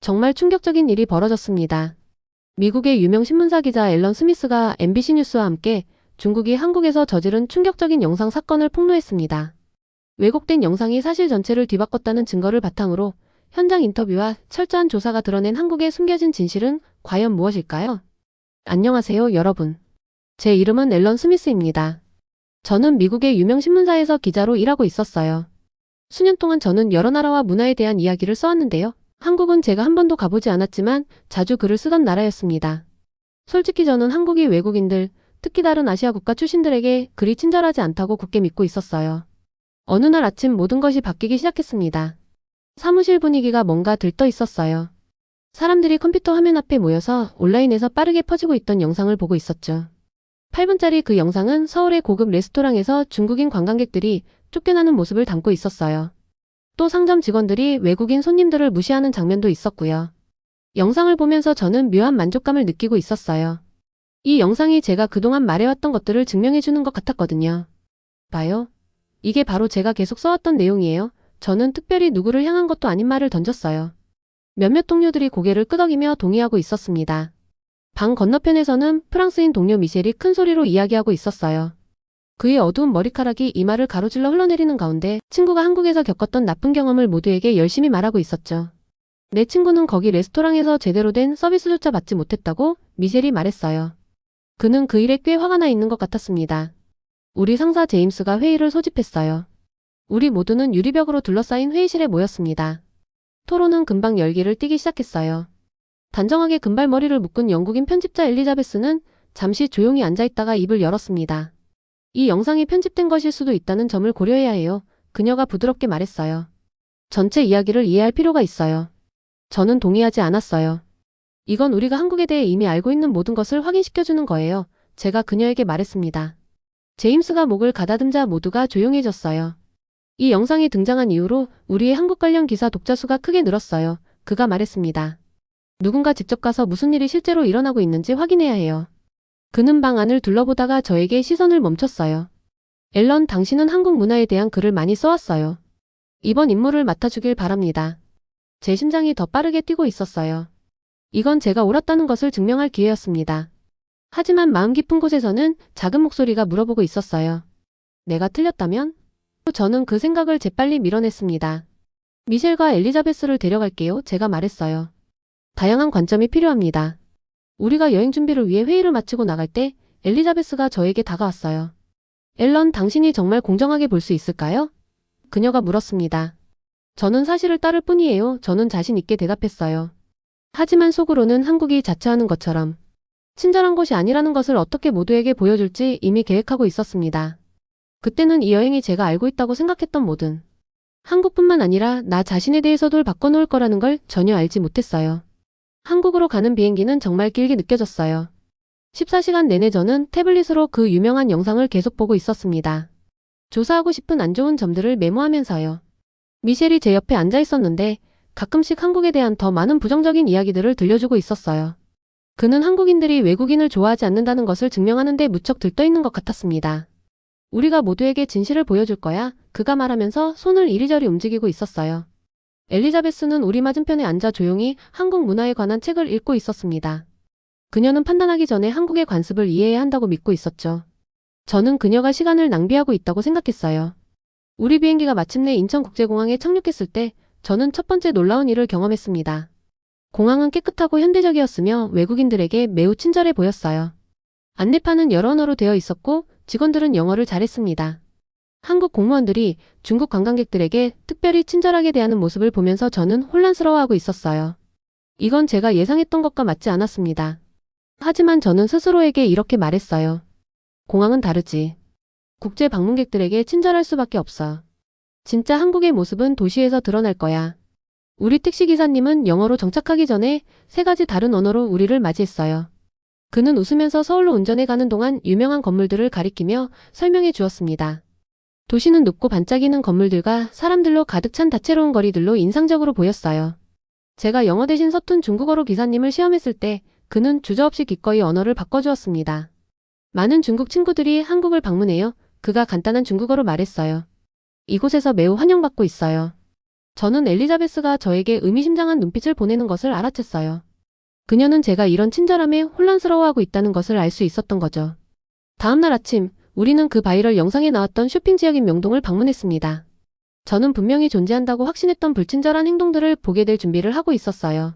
정말 충격적인 일이 벌어졌습니다. 미국의 유명 신문사 기자 앨런 스미스가 MBC 뉴스와 함께 중국이 한국에서 저지른 충격적인 영상 사건을 폭로했습니다. 왜곡된 영상이 사실 전체를 뒤바꿨다는 증거를 바탕으로 현장 인터뷰와 철저한 조사가 드러낸 한국의 숨겨진 진실은 과연 무엇일까요? 안녕하세요, 여러분. 제 이름은 앨런 스미스입니다. 저는 미국의 유명 신문사에서 기자로 일하고 있었어요. 수년 동안 저는 여러 나라와 문화에 대한 이야기를 써왔는데요. 한국은 제가 한 번도 가보지 않았지만 자주 글을 쓰던 나라였습니다. 솔직히 저는 한국이 외국인들, 특히 다른 아시아 국가 출신들에게 그리 친절하지 않다고 굳게 믿고 있었어요. 어느 날 아침 모든 것이 바뀌기 시작했습니다. 사무실 분위기가 뭔가 들떠 있었어요. 사람들이 컴퓨터 화면 앞에 모여서 온라인에서 빠르게 퍼지고 있던 영상을 보고 있었죠. 8분짜리 그 영상은 서울의 고급 레스토랑에서 중국인 관광객들이 쫓겨나는 모습을 담고 있었어요. 또 상점 직원들이 외국인 손님들을 무시하는 장면도 있었고요. 영상을 보면서 저는 묘한 만족감을 느끼고 있었어요. 이 영상이 제가 그동안 말해왔던 것들을 증명해주는 것 같았거든요. 봐요. 이게 바로 제가 계속 써왔던 내용이에요. 저는 특별히 누구를 향한 것도 아닌 말을 던졌어요. 몇몇 동료들이 고개를 끄덕이며 동의하고 있었습니다. 방 건너편에서는 프랑스인 동료 미셸이 큰 소리로 이야기하고 있었어요. 그의 어두운 머리카락이 이마를 가로질러 흘러내리는 가운데 친구가 한국에서 겪었던 나쁜 경험을 모두에게 열심히 말하고 있었죠. 내 친구는 거기 레스토랑에서 제대로 된 서비스조차 받지 못했다고 미셸이 말했어요. 그는 그 일에 꽤 화가 나 있는 것 같았습니다. 우리 상사 제임스가 회의를 소집했어요. 우리 모두는 유리벽으로 둘러싸인 회의실에 모였습니다. 토론은 금방 열기를 띠기 시작했어요. 단정하게 금발머리를 묶은 영국인 편집자 엘리자베스는 잠시 조용히 앉아있다가 입을 열었습니다. 이 영상이 편집된 것일 수도 있다는 점을 고려해야 해요. 그녀가 부드럽게 말했어요. 전체 이야기를 이해할 필요가 있어요. 저는 동의하지 않았어요. 이건 우리가 한국에 대해 이미 알고 있는 모든 것을 확인시켜주는 거예요. 제가 그녀에게 말했습니다. 제임스가 목을 가다듬자 모두가 조용해졌어요. 이 영상이 등장한 이후로 우리의 한국 관련 기사 독자 수가 크게 늘었어요. 그가 말했습니다. 누군가 직접 가서 무슨 일이 실제로 일어나고 있는지 확인해야 해요. 그는 방 안을 둘러보다가 저에게 시선을 멈췄어요. 앨런, 당신은 한국 문화에 대한 글을 많이 써왔어요. 이번 임무를 맡아주길 바랍니다. 제 심장이 더 빠르게 뛰고 있었어요. 이건 제가 옳았다는 것을 증명할 기회였습니다. 하지만 마음 깊은 곳에서는 작은 목소리가 물어보고 있었어요. 내가 틀렸다면? 저는 그 생각을 재빨리 밀어냈습니다. 미셸과 엘리자베스를 데려갈게요. 제가 말했어요. 다양한 관점이 필요합니다. 우리가 여행 준비를 위해 회의를 마치고 나갈 때 엘리자베스가 저에게 다가왔어요. 앨런, 당신이 정말 공정하게 볼 수 있을까요? 그녀가 물었습니다. 저는 사실을 따를 뿐이에요. 저는 자신 있게 대답했어요. 하지만 속으로는 한국이 자처하는 것처럼 친절한 곳이 아니라는 것을 어떻게 모두에게 보여줄지 이미 계획하고 있었습니다. 그때는 이 여행이 제가 알고 있다고 생각했던 모든 한국뿐만 아니라 나 자신에 대해서도 바꿔놓을 거라는 걸 전혀 알지 못했어요. 한국으로 가는 비행기는 정말 길게 느껴졌어요. 14시간 내내 저는 태블릿으로 그 유명한 영상을 계속 보고 있었습니다. 조사하고 싶은 안 좋은 점들을 메모하면서요. 미셸이 제 옆에 앉아 있었는데 가끔씩 한국에 대한 더 많은 부정적인 이야기들을 들려주고 있었어요. 그는 한국인들이 외국인을 좋아하지 않는다는 것을 증명하는 데 무척 들떠있는 것 같았습니다. 우리가 모두에게 진실을 보여줄 거야. 그가 말하면서 손을 이리저리 움직이고 있었어요. 엘리자베스는 우리 맞은편에 앉아 조용히 한국 문화에 관한 책을 읽고 있었습니다. 그녀는 판단하기 전에 한국의 관습을 이해해야 한다고 믿고 있었죠. 저는 그녀가 시간을 낭비하고 있다고 생각했어요. 우리 비행기가 마침내 인천국제공항에 착륙했을 때 저는 첫 번째 놀라운 일을 경험했습니다. 공항은 깨끗하고 현대적이었으며 외국인들에게 매우 친절해 보였어요. 안내판은 여러 언어로 되어 있었고 직원들은 영어를 잘했습니다. 한국 공무원들이 중국 관광객들에게 특별히 친절하게 대하는 모습을 보면서 저는 혼란스러워하고 있었어요. 이건 제가 예상했던 것과 맞지 않았습니다. 하지만 저는 스스로에게 이렇게 말했어요. 공항은 다르지. 국제 방문객들에게 친절할 수밖에 없어. 진짜 한국의 모습은 도시에서 드러날 거야. 우리 택시기사님은 영어로 정착하기 전에 3가지 다른 언어로 우리를 맞이했어요. 그는 웃으면서 서울로 운전해 가는 동안 유명한 건물들을 가리키며 설명해 주었습니다. 도시는 높고 반짝이는 건물들과 사람들로 가득 찬 다채로운 거리들로 인상적으로 보였어요. 제가 영어 대신 서툰 중국어로 기사님을 시험했을 때 그는 주저없이 기꺼이 언어를 바꿔주었습니다. 많은 중국 친구들이 한국을 방문해요. 그가 간단한 중국어로 말했어요. 이곳에서 매우 환영받고 있어요. 저는 엘리자베스가 저에게 의미심장한 눈빛을 보내는 것을 알아챘어요. 그녀는 제가 이런 친절함에 혼란스러워하고 있다는 것을 알 수 있었던 거죠. 다음날 아침, 우리는 그 바이럴 영상에 나왔던 쇼핑 지역인 명동을 방문했습니다. 저는 분명히 존재한다고 확신했던 불친절한 행동들을 보게 될 준비를 하고 있었어요.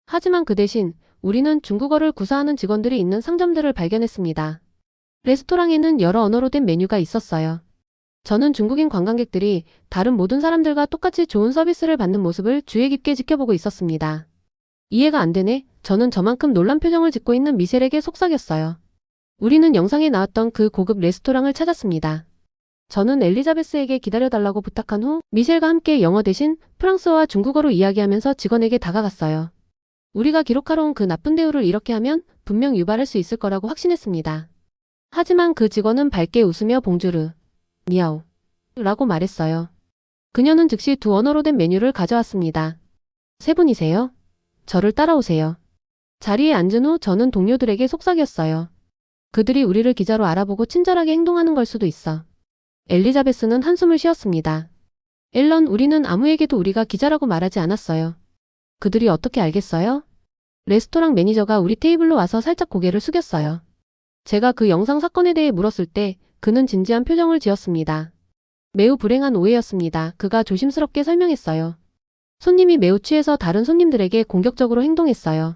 하지만 그 대신 우리는 중국어를 구사하는 직원들이 있는 상점들을 발견했습니다. 레스토랑에는 여러 언어로 된 메뉴가 있었어요. 저는 중국인 관광객들이 다른 모든 사람들과 똑같이 좋은 서비스를 받는 모습을 주의 깊게 지켜보고 있었습니다. 이해가 안 되네. 저는 저만큼 놀란 표정을 짓고 있는 미셸에게 속삭였어요. 우리는 영상에 나왔던 그 고급 레스토랑을 찾았습니다. 저는 엘리자베스에게 기다려달라고 부탁한 후 미셸과 함께 영어 대신 프랑스어와 중국어로 이야기하면서 직원에게 다가갔어요. 우리가 기록하러 온 그 나쁜 대우를 이렇게 하면 분명 유발할 수 있을 거라고 확신했습니다. 하지만 그 직원은 밝게 웃으며 봉주르, 미아오 라고 말했어요. 그녀는 즉시 두 언어로 된 메뉴를 가져왔습니다. 세 분이세요? 저를 따라오세요. 자리에 앉은 후 저는 동료들에게 속삭였어요. 그들이 우리를 기자로 알아보고 친절하게 행동하는 걸 수도 있어. 엘리자베스는 한숨을 쉬었습니다. 앨런, 우리는 아무에게도 우리가 기자라고 말하지 않았어요. 그들이 어떻게 알겠어요? 레스토랑 매니저가 우리 테이블로 와서 살짝 고개를 숙였어요. 제가 그 영상 사건에 대해 물었을 때 그는 진지한 표정을 지었습니다. 매우 불행한 오해였습니다. 그가 조심스럽게 설명했어요. 손님이 매우 취해서 다른 손님들에게 공격적으로 행동했어요.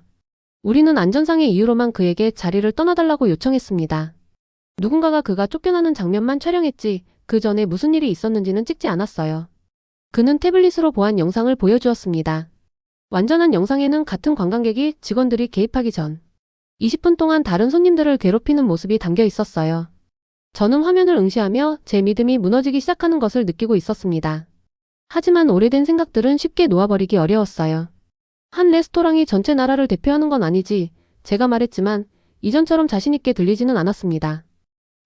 우리는 안전상의 이유로만 그에게 자리를 떠나달라고 요청했습니다. 누군가가 그가 쫓겨나는 장면만 촬영했지 그 전에 무슨 일이 있었는지는 찍지 않았어요. 그는 태블릿으로 보안 영상을 보여주었습니다. 완전한 영상에는 같은 관광객이 직원들이 개입하기 전 20분 동안 다른 손님들을 괴롭히는 모습이 담겨 있었어요. 저는 화면을 응시하며 제 믿음이 무너지기 시작하는 것을 느끼고 있었습니다. 하지만 오래된 생각들은 쉽게 놓아버리기 어려웠어요. 한 레스토랑이 전체 나라를 대표하는 건 아니지, 제가 말했지만 이전처럼 자신있게 들리지는 않았습니다.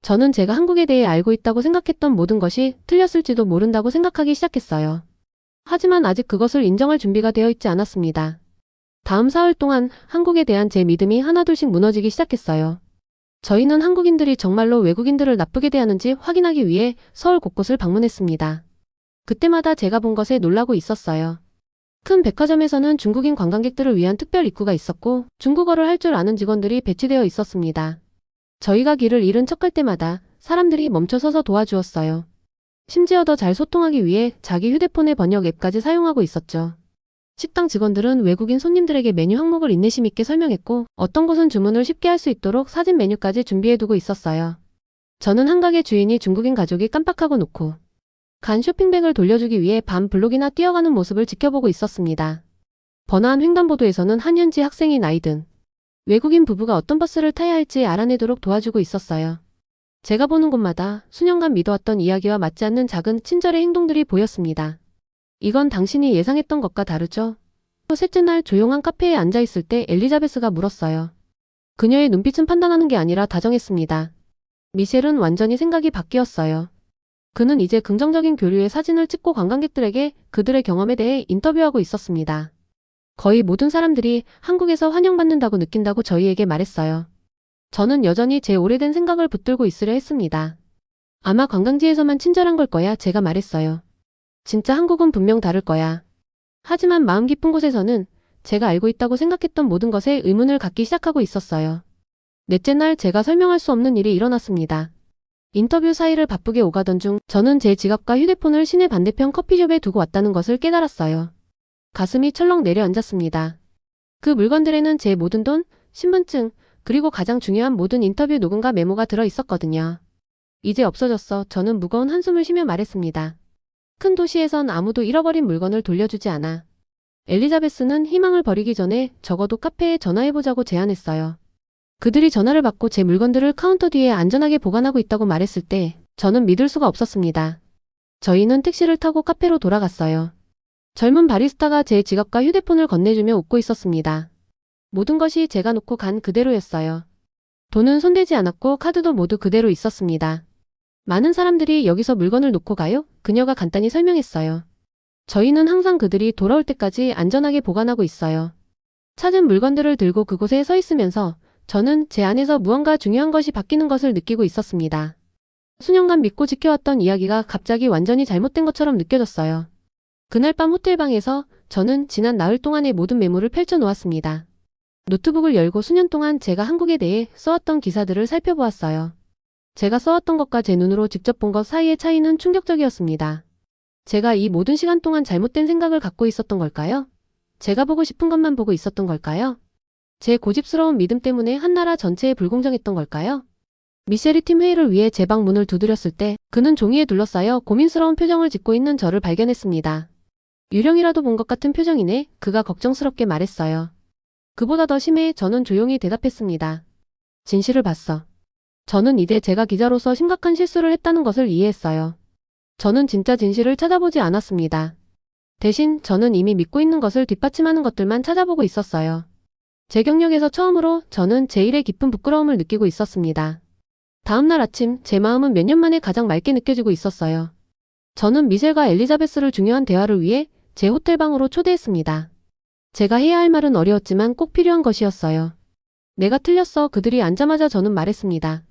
저는 제가 한국에 대해 알고 있다고 생각했던 모든 것이 틀렸을지도 모른다고 생각하기 시작했어요. 하지만 아직 그것을 인정할 준비가 되어 있지 않았습니다. 다음 사흘 동안 한국에 대한 제 믿음이 하나둘씩 무너지기 시작했어요. 저희는 한국인들이 정말로 외국인들을 나쁘게 대하는지 확인하기 위해 서울 곳곳을 방문했습니다. 그때마다 제가 본 것에 놀라고 있었어요. 큰 백화점에서는 중국인 관광객들을 위한 특별 입구가 있었고 중국어를 할 줄 아는 직원들이 배치되어 있었습니다. 저희가 길을 잃은 척할 때마다 사람들이 멈춰서서 도와주었어요. 심지어 더 잘 소통하기 위해 자기 휴대폰의 번역 앱까지 사용하고 있었죠. 식당 직원들은 외국인 손님들에게 메뉴 항목을 인내심 있게 설명했고 어떤 곳은 주문을 쉽게 할 수 있도록 사진 메뉴까지 준비해두고 있었어요. 저는 한 가게 주인이 중국인 가족이 깜빡하고 놓고 간 쇼핑백을 돌려주기 위해 밤 블록이나 뛰어가는 모습을 지켜보고 있었습니다. 번화한 횡단보도에서는 한현지 학생이 나이 든 외국인 부부가 어떤 버스를 타야 할지 알아내도록 도와주고 있었어요. 제가 보는 곳마다 수년간 믿어왔던 이야기와 맞지 않는 작은 친절의 행동들이 보였습니다. 이건 당신이 예상했던 것과 다르죠? 셋째 날 조용한 카페에 앉아있을 때 엘리자베스가 물었어요. 그녀의 눈빛은 판단하는 게 아니라 다정했습니다. 미셸은 완전히 생각이 바뀌었어요. 그는 이제 긍정적인 교류의 사진을 찍고 관광객들에게 그들의 경험에 대해 인터뷰하고 있었습니다. 거의 모든 사람들이 한국에서 환영받는다고 느낀다고 저희에게 말했어요. 저는 여전히 제 오래된 생각을 붙들고 있으려 했습니다. 아마 관광지에서만 친절한 걸 거야, 제가 말했어요. 진짜 한국은 분명 다를 거야. 하지만 마음 깊은 곳에서는 제가 알고 있다고 생각했던 모든 것에 의문을 갖기 시작하고 있었어요. 넷째 날 제가 설명할 수 없는 일이 일어났습니다. 인터뷰 사이를 바쁘게 오가던 중 저는 제 지갑과 휴대폰을 시내 반대편 커피숍에 두고 왔다는 것을 깨달았어요. 가슴이 철렁 내려앉았습니다. 그 물건들에는 제 모든 돈, 신분증, 그리고 가장 중요한 모든 인터뷰 녹음과 메모가 들어 있었거든요. 이제 없어졌어. 저는 무거운 한숨을 쉬며 말했습니다. 큰 도시에선 아무도 잃어버린 물건을 돌려주지 않아. 엘리자베스는 희망을 버리기 전에 적어도 카페에 전화해보자고 제안했어요. 그들이 전화를 받고 제 물건들을 카운터 뒤에 안전하게 보관하고 있다고 말했을 때 저는 믿을 수가 없었습니다. 저희는 택시를 타고 카페로 돌아갔어요. 젊은 바리스타가 제 지갑과 휴대폰을 건네주며 웃고 있었습니다. 모든 것이 제가 놓고 간 그대로였어요. 돈은 손대지 않았고 카드도 모두 그대로 있었습니다. 많은 사람들이 여기서 물건을 놓고 가요? 그녀가 간단히 설명했어요. 저희는 항상 그들이 돌아올 때까지 안전하게 보관하고 있어요. 찾은 물건들을 들고 그곳에 서 있으면서 저는 제 안에서 무언가 중요한 것이 바뀌는 것을 느끼고 있었습니다. 수년간 믿고 지켜왔던 이야기가 갑자기 완전히 잘못된 것처럼 느껴졌어요. 그날 밤 호텔방에서 저는 지난 나흘 동안의 모든 메모를 펼쳐놓았습니다. 노트북을 열고 수년 동안 제가 한국에 대해 써왔던 기사들을 살펴보았어요. 제가 써왔던 것과 제 눈으로 직접 본 것 사이의 차이는 충격적이었습니다. 제가 이 모든 시간 동안 잘못된 생각을 갖고 있었던 걸까요? 제가 보고 싶은 것만 보고 있었던 걸까요? 제 고집스러운 믿음 때문에 한 나라 전체에 불공정했던 걸까요? 미셸이 팀 회의를 위해 제 방 문을 두드렸을 때 그는 종이에 둘러싸여 고민스러운 표정을 짓고 있는 저를 발견했습니다. 유령이라도 본 것 같은 표정이네. 그가 걱정스럽게 말했어요. 그보다 더 심해. 저는 조용히 대답했습니다. 진실을 봤어. 저는 이제 제가 기자로서 심각한 실수를 했다는 것을 이해했어요. 저는 진짜 진실을 찾아보지 않았습니다. 대신 저는 이미 믿고 있는 것을 뒷받침하는 것들만 찾아보고 있었어요. 제 경력에서 처음으로 저는 제 일에 깊은 부끄러움을 느끼고 있었습니다. 다음 날 아침 제 마음은 몇 년 만에 가장 맑게 느껴지고 있었어요. 저는 미셸과 엘리자베스를 중요한 대화를 위해 제 호텔방으로 초대했습니다. 제가 해야 할 말은 어려웠지만 꼭 필요한 것이었어요. 내가 틀렸어. 그들이 앉자마자 저는 말했습니다.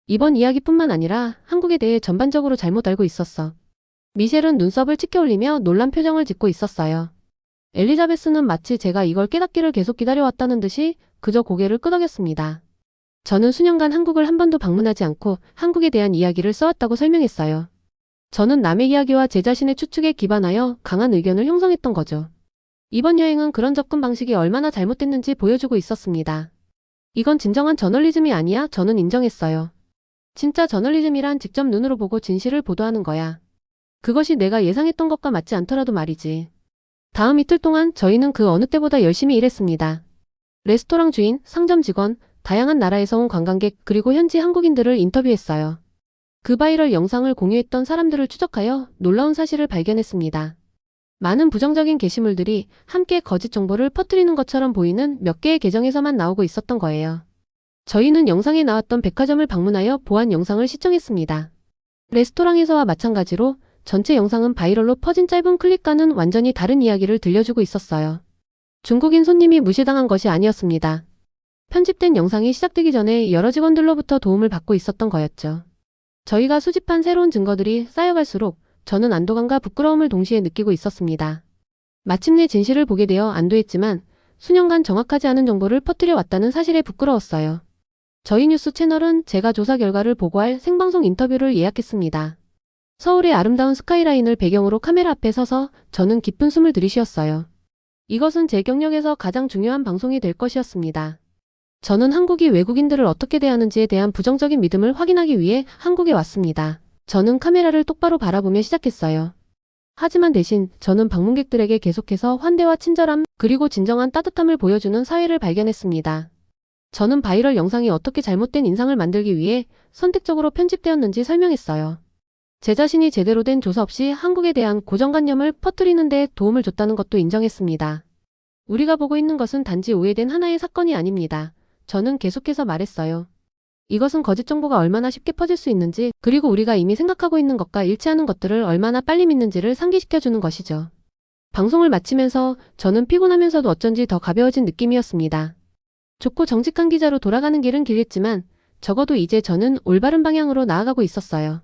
이번 이야기뿐만 아니라 한국에 대해 전반적으로 잘못 알고 있었어. 미셸은 눈썹을 치켜올리며 놀란 표정을 짓고 있었어요. 엘리자베스는 마치 제가 이걸 깨닫기를 계속 기다려왔다는 듯이 그저 고개를 끄덕였습니다. 저는 수년간 한국을 한 번도 방문하지 않고 한국에 대한 이야기를 써왔다고 설명했어요. 저는 남의 이야기와 제 자신의 추측에 기반하여 강한 의견을 형성했던 거죠. 이번 여행은 그런 접근 방식이 얼마나 잘못됐는지 보여주고 있었습니다. 이건 진정한 저널리즘이 아니야. 저는 인정했어요. 진짜 저널리즘이란 직접 눈으로 보고 진실을 보도하는 거야. 그것이 내가 예상했던 것과 맞지 않더라도 말이지. 다음 이틀 동안 저희는 그 어느 때보다 열심히 일했습니다. 레스토랑 주인, 상점 직원, 다양한 나라에서 온 관광객 그리고 현지 한국인들을 인터뷰했어요. 그 바이럴 영상을 공유했던 사람들을 추적하여 놀라운 사실을 발견했습니다. 많은 부정적인 게시물들이 함께 거짓 정보를 퍼뜨리는 것처럼 보이는 몇 개의 계정에서만 나오고 있었던 거예요. 저희는 영상에 나왔던 백화점을 방문하여 보안 영상을 시청했습니다. 레스토랑에서와 마찬가지로 전체 영상은 바이럴로 퍼진 짧은 클립과는 완전히 다른 이야기를 들려주고 있었어요. 중국인 손님이 무시당한 것이 아니었습니다. 편집된 영상이 시작되기 전에 여러 직원들로부터 도움을 받고 있었던 거였죠. 저희가 수집한 새로운 증거들이 쌓여갈수록 저는 안도감과 부끄러움을 동시에 느끼고 있었습니다. 마침내 진실을 보게 되어 안도했지만 수년간 정확하지 않은 정보를 퍼뜨려 왔다는 사실에 부끄러웠어요. 저희 뉴스 채널은 제가 조사 결과를 보고할 생방송 인터뷰를 예약했습니다. 서울의 아름다운 스카이라인을 배경으로 카메라 앞에 서서 저는 깊은 숨을 들이쉬었어요. 이것은 제 경력에서 가장 중요한 방송이 될 것이었습니다. 저는 한국이 외국인들을 어떻게 대하는지에 대한 부정적인 믿음을 확인하기 위해 한국에 왔습니다. 저는 카메라를 똑바로 바라보며 시작했어요. 하지만 대신 저는 방문객들에게 계속해서 환대와 친절함 그리고 진정한 따뜻함을 보여주는 사회를 발견했습니다. 저는 바이럴 영상이 어떻게 잘못된 인상을 만들기 위해 선택적으로 편집되었는지 설명했어요. 제 자신이 제대로 된 조사 없이 한국에 대한 고정관념을 퍼뜨리는 데 도움을 줬다는 것도 인정했습니다. 우리가 보고 있는 것은 단지 오해된 하나의 사건이 아닙니다. 저는 계속해서 말했어요. 이것은 거짓 정보가 얼마나 쉽게 퍼질 수 있는지 그리고 우리가 이미 생각하고 있는 것과 일치하는 것들을 얼마나 빨리 믿는지를 상기시켜주는 것이죠. 방송을 마치면서 저는 피곤하면서도 어쩐지 더 가벼워진 느낌이었습니다. 좋고 정직한 기자로 돌아가는 길은 길겠지만 적어도 이제 저는 올바른 방향으로 나아가고 있었어요.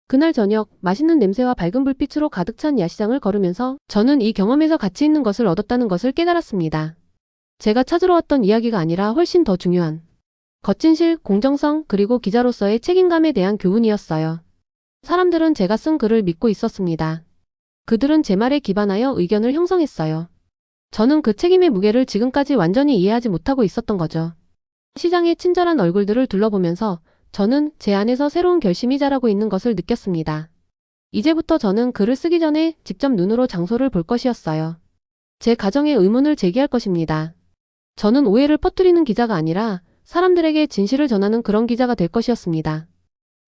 그날 저녁 맛있는 냄새와 밝은 불빛으로 가득 찬 야시장을 걸으면서 저는 이 경험에서 가치 있는 것을 얻었다는 것을 깨달았습니다. 제가 찾으러 왔던 이야기가 아니라 훨씬 더 중요한 거친 실, 공정성, 그리고 기자로서의 책임감에 대한 교훈이었어요. 사람들은 제가 쓴 글을 믿고 있었습니다. 그들은 제 말에 기반하여 의견을 형성했어요. 저는 그 책임의 무게를 지금까지 완전히 이해하지 못하고 있었던 거죠. 시장의 친절한 얼굴들을 둘러보면서 저는 제 안에서 새로운 결심이 자라고 있는 것을 느꼈습니다. 이제부터 저는 글을 쓰기 전에 직접 눈으로 장소를 볼 것이었어요. 제 가정에 의문을 제기할 것입니다. 저는 오해를 퍼뜨리는 기자가 아니라 사람들에게 진실을 전하는 그런 기자가 될 것이었습니다.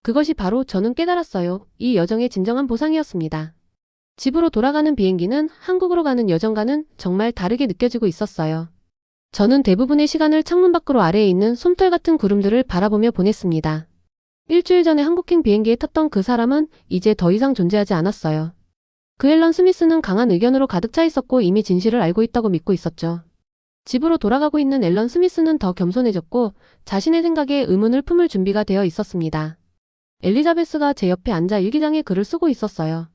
그것이 바로 저는 깨달았어요. 이 여정의 진정한 보상이었습니다. 집으로 돌아가는 비행기는 한국으로 가는 여정과는 정말 다르게 느껴지고 있었어요. 저는 대부분의 시간을 창문 밖으로 아래에 있는 솜털 같은 구름들을 바라보며 보냈습니다. 일주일 전에 한국행 비행기에 탔던 그 사람은 이제 더 이상 존재하지 않았어요. 그 앨런 스미스는 강한 의견으로 가득 차 있었고 이미 진실을 알고 있다고 믿고 있었죠. 집으로 돌아가고 있는 앨런 스미스는 더 겸손해졌고 자신의 생각에 의문을 품을 준비가 되어 있었습니다. 엘리자베스가 제 옆에 앉아 일기장에 글을 쓰고 있었어요.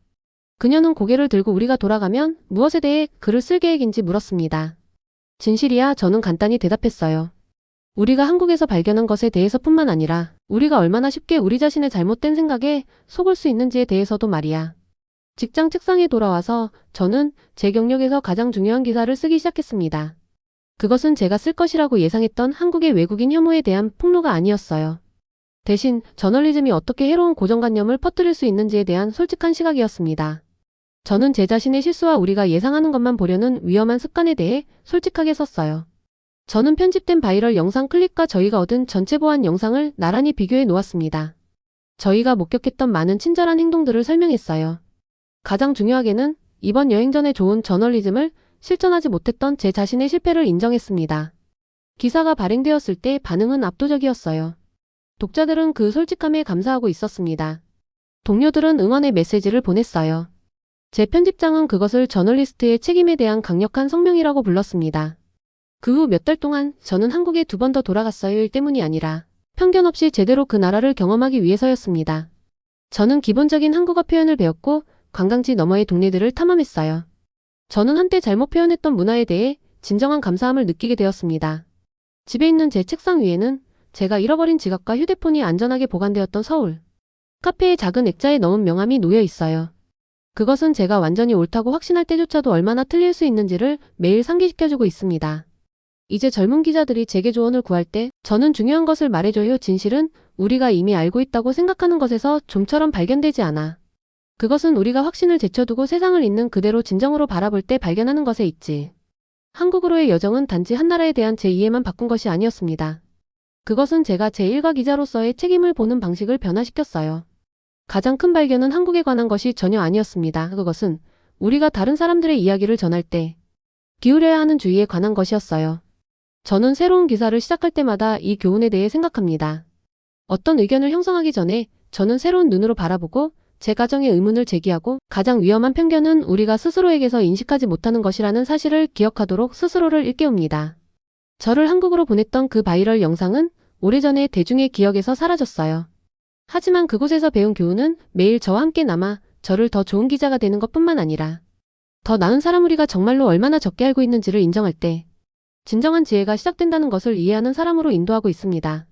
그녀는 고개를 들고 우리가 돌아가면 무엇에 대해 글을 쓸 계획인지 물었습니다. 진실이야, 저는 간단히 대답했어요. 우리가 한국에서 발견한 것에 대해서뿐만 아니라 우리가 얼마나 쉽게 우리 자신의 잘못된 생각에 속을 수 있는지에 대해서도 말이야. 직장 책상에 돌아와서 저는 제 경력에서 가장 중요한 기사를 쓰기 시작했습니다. 그것은 제가 쓸 것이라고 예상했던 한국의 외국인 혐오에 대한 폭로가 아니었어요. 대신 저널리즘이 어떻게 해로운 고정관념을 퍼뜨릴 수 있는지에 대한 솔직한 시각이었습니다. 저는 제 자신의 실수와 우리가 예상하는 것만 보려는 위험한 습관에 대해 솔직하게 썼어요. 저는 편집된 바이럴 영상 클립과 저희가 얻은 전체 보안 영상을 나란히 비교해 놓았습니다. 저희가 목격했던 많은 친절한 행동들을 설명했어요. 가장 중요하게는 이번 여행 전에 좋은 저널리즘을 실천하지 못했던 제 자신의 실패를 인정했습니다. 기사가 발행되었을 때 반응은 압도적이었어요. 독자들은 그 솔직함에 감사하고 있었습니다. 동료들은 응원의 메시지를 보냈어요. 제 편집장은 그것을 저널리스트의 책임에 대한 강력한 성명이라고 불렀습니다. 그 후 몇 달 동안 저는 한국에 2번 더 돌아갔어요. 일 때문이 아니라 편견 없이 제대로 그 나라를 경험하기 위해서였습니다. 저는 기본적인 한국어 표현을 배웠고 관광지 너머의 동네들을 탐험했어요. 저는 한때 잘못 표현했던 문화에 대해 진정한 감사함을 느끼게 되었습니다. 집에 있는 제 책상 위에는 제가 잃어버린 지갑과 휴대폰이 안전하게 보관되었던 서울 카페의 작은 액자에 넣은 명함이 놓여 있어요. 그것은 제가 완전히 옳다고 확신할 때조차도 얼마나 틀릴 수 있는지를 매일 상기시켜주고 있습니다. 이제 젊은 기자들이 제게 조언을 구할 때 저는 중요한 것을 말해줘요. 진실은 우리가 이미 알고 있다고 생각하는 것에서 좀처럼 발견되지 않아. 그것은 우리가 확신을 제쳐두고 세상을 있는 그대로 진정으로 바라볼 때 발견하는 것에 있지. 한국으로의 여정은 단지 한 나라에 대한 제 이해만 바꾼 것이 아니었습니다. 그것은 제가 제1가 기자로서의 책임을 보는 방식을 변화시켰어요. 가장 큰 발견은 한국에 관한 것이 전혀 아니었습니다. 그것은 우리가 다른 사람들의 이야기를 전할 때 기울여야 하는 주의에 관한 것이었어요. 저는 새로운 기사를 시작할 때마다 이 교훈에 대해 생각합니다. 어떤 의견을 형성하기 전에 저는 새로운 눈으로 바라보고 제 가정의 의문을 제기하고 가장 위험한 편견은 우리가 스스로에게서 인식하지 못하는 것이라는 사실을 기억하도록 스스로를 일깨웁니다. 저를 한국으로 보냈던 그 바이럴 영상은 오래전에 대중의 기억에서 사라졌어요. 하지만 그곳에서 배운 교훈은 매일 저와 함께 남아 저를 더 좋은 기자가 되는 것뿐만 아니라 더 나은 사람 우리가 정말로 얼마나 적게 알고 있는지를 인정할 때 진정한 지혜가 시작된다는 것을 이해하는 사람으로 인도하고 있습니다.